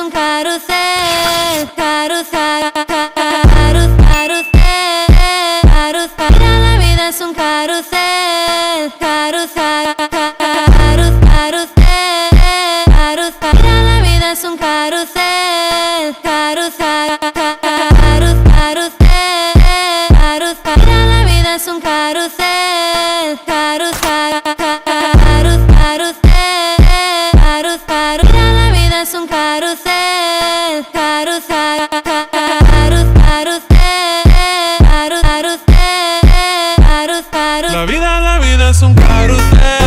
un carrusel, carrusel, carrusel, carrusel. Mira, la vida es un carrusel, carrusel, carrusel, carrusel. Mira, la vida es un carrusel, carrusel, carrusel, carrusel. Mira, la vida es un carrusel, carrusel, carrusel, carrusel. Mira, la vida es un carrusel, carrusel, carrusel, carrusel. La vida es un carrusel.